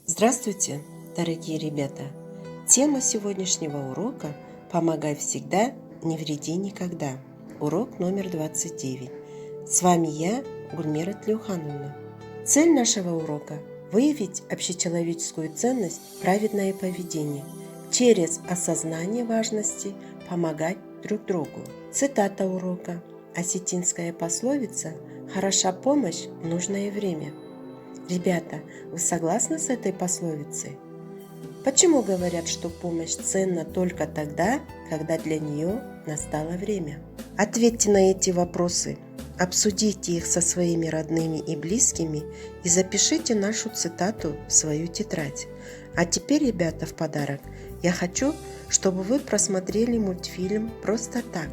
Здравствуйте, дорогие ребята! Тема сегодняшнего урока «Помогай всегда, не вреди никогда». Урок номер 29. С вами я, Гульмира Тлеухановна. Цель нашего урока – выявить общечеловеческую ценность праведное поведение через осознание важности помогать друг другу. Цитата урока. Осетинская пословица «Хороша помощь в нужное время». Ребята, вы согласны с этой пословицей? Почему говорят, что помощь ценна только тогда, когда для нее настало время? Ответьте на эти вопросы, обсудите их со своими родными и близкими и запишите нашу цитату в свою тетрадь. А теперь, ребята, в подарок я хочу, чтобы вы просмотрели мультфильм «Просто так».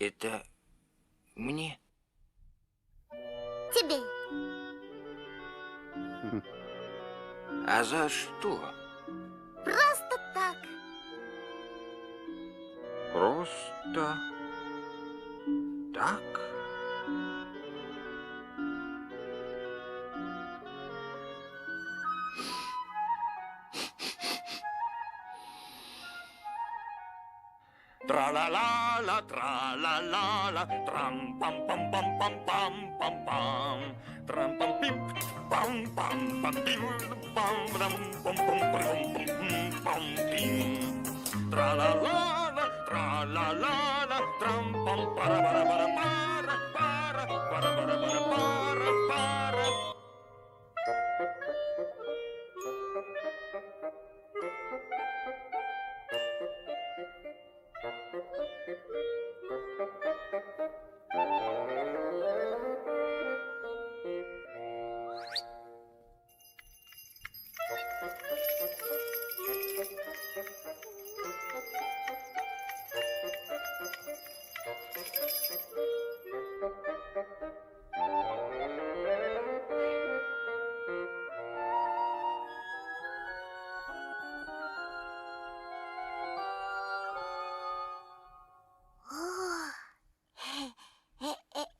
Это мне? Тебе. А за что? Просто так. Просто так? Тра-ла-ла-ла, тра-ла-ла-ла, трам-пам-пам-пам-пам-пам-пам-пам, трам-пам-пим-пам-пам-пим-пам-пам-пам-пам-пим. Тра-ла-ла-ла, тра-ла-ла-ла, трам-пам-пара-пара-пара-пара, пара-пара-пара-пара-пара.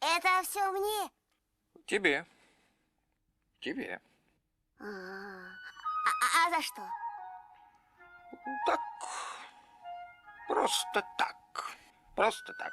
Это все мне? Тебе. Тебе. А за что? Так. Просто так. Просто так.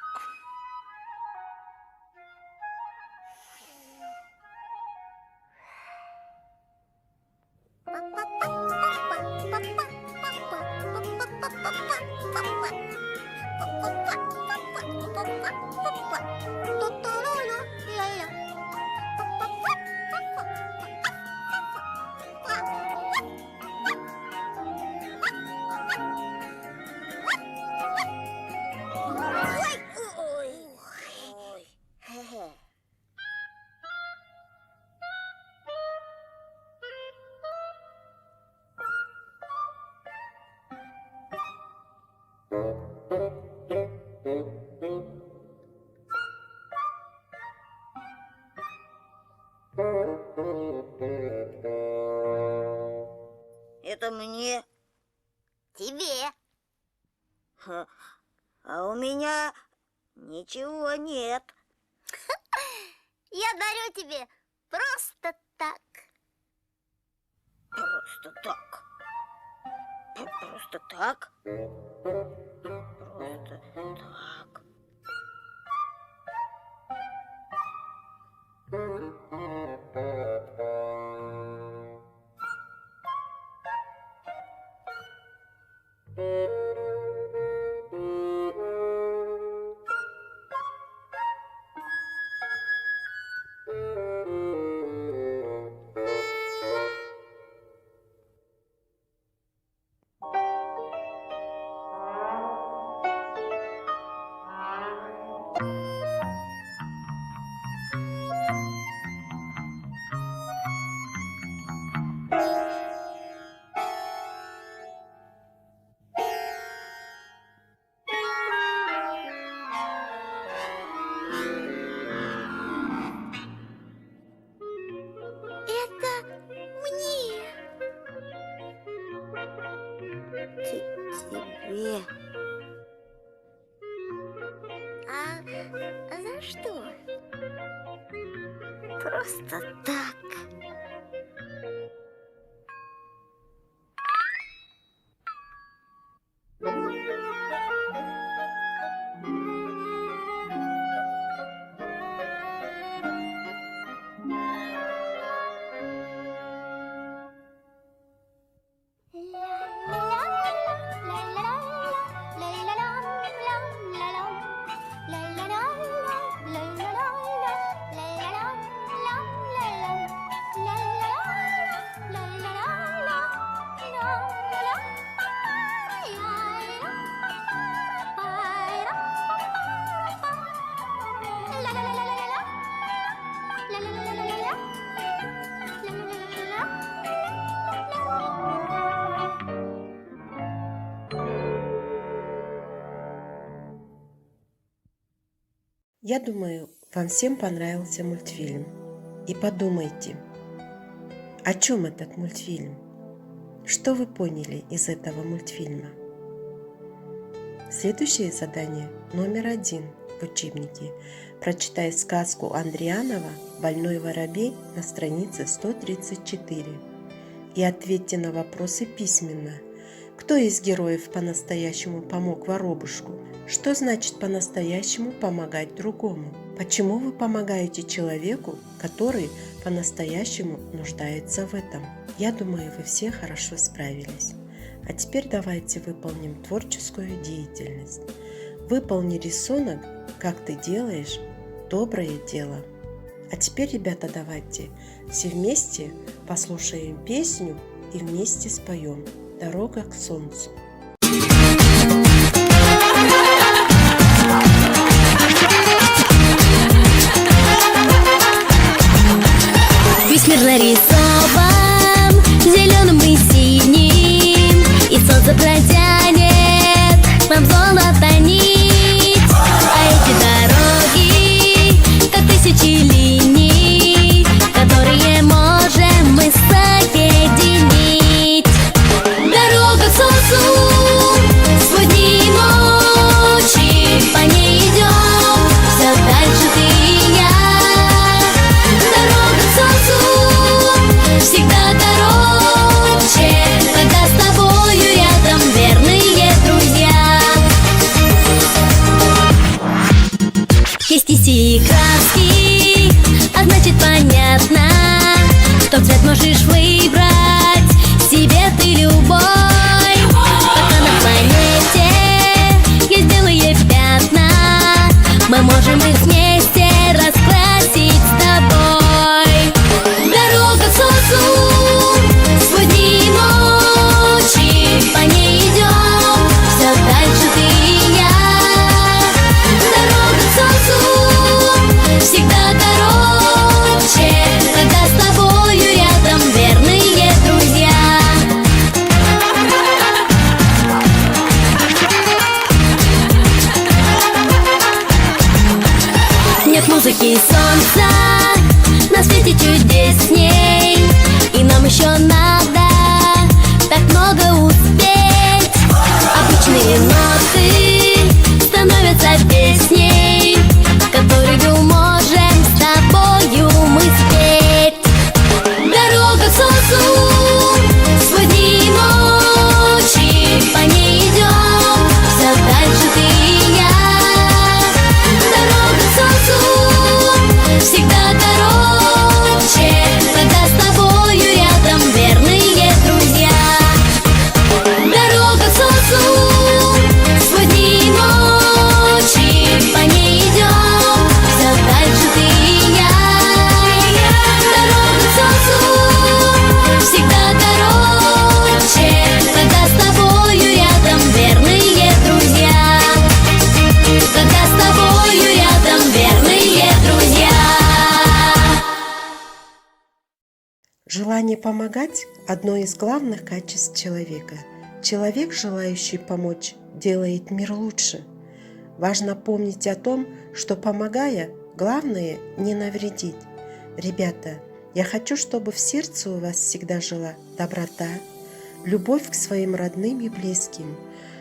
это мне. Тебе. А у меня ничего нет. Я дарю тебе просто так. Просто так. Просто так. Просто так. Это мне. Тебе. А за что? Просто так. Я думаю, вам всем понравился мультфильм. И подумайте, о чем этот мультфильм? Что вы поняли из этого мультфильма? Следующее задание номер 1 в учебнике. Прочитай сказку Андрианова «Больной воробей» на странице 134 и ответьте на вопросы письменно. Кто из героев по-настоящему помог воробушку? Что значит по-настоящему помогать другому? Почему вы помогаете человеку, который по-настоящему нуждается в этом? Я думаю, вы все хорошо справились. А теперь давайте выполним творческую деятельность. Выполни рисунок, как ты делаешь доброе дело. А теперь, ребята, давайте все вместе послушаем песню и вместе споем «Дорога к солнцу». Весь мир нарисован зеленым и синим, и солнце протянет нам золото нить. А эти дороги, как тысячи линий, которые можем мы соединить. Дорога к солнцу, сквозь дни и ночи, по ней идем, все дальше ты и я. Дорога к солнцу всегда короче, когда с тобою рядом верные друзья. Есть кисти и краски, а значит понятно, что цвет можешь выбрать себе ты любой. Пока на планете есть белые пятна, мы можем их вместе раскрасить с тобой. Дорога к солнцу, сквозь дни и ночи, по ней идем, все дальше ты и я. Дорога к солнцу всегда короче, когда с тобою рядом верные Желание помогать – одно из главных качеств человека. Человек, желающий помочь, делает мир лучше. Важно помнить о том, что помогая, главное не навредить. Ребята, я хочу, чтобы в сердце у вас всегда жила доброта, любовь к своим родным и близким,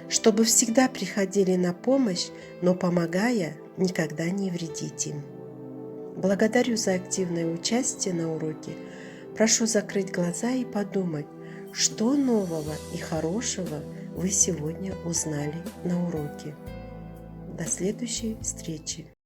чтобы всегда приходили на помощь, но помогая, никогда не вредить им. Благодарю за активное участие на уроке. Прошу закрыть глаза и подумать, что нового и хорошего вы сегодня узнали на уроке. До следующей встречи!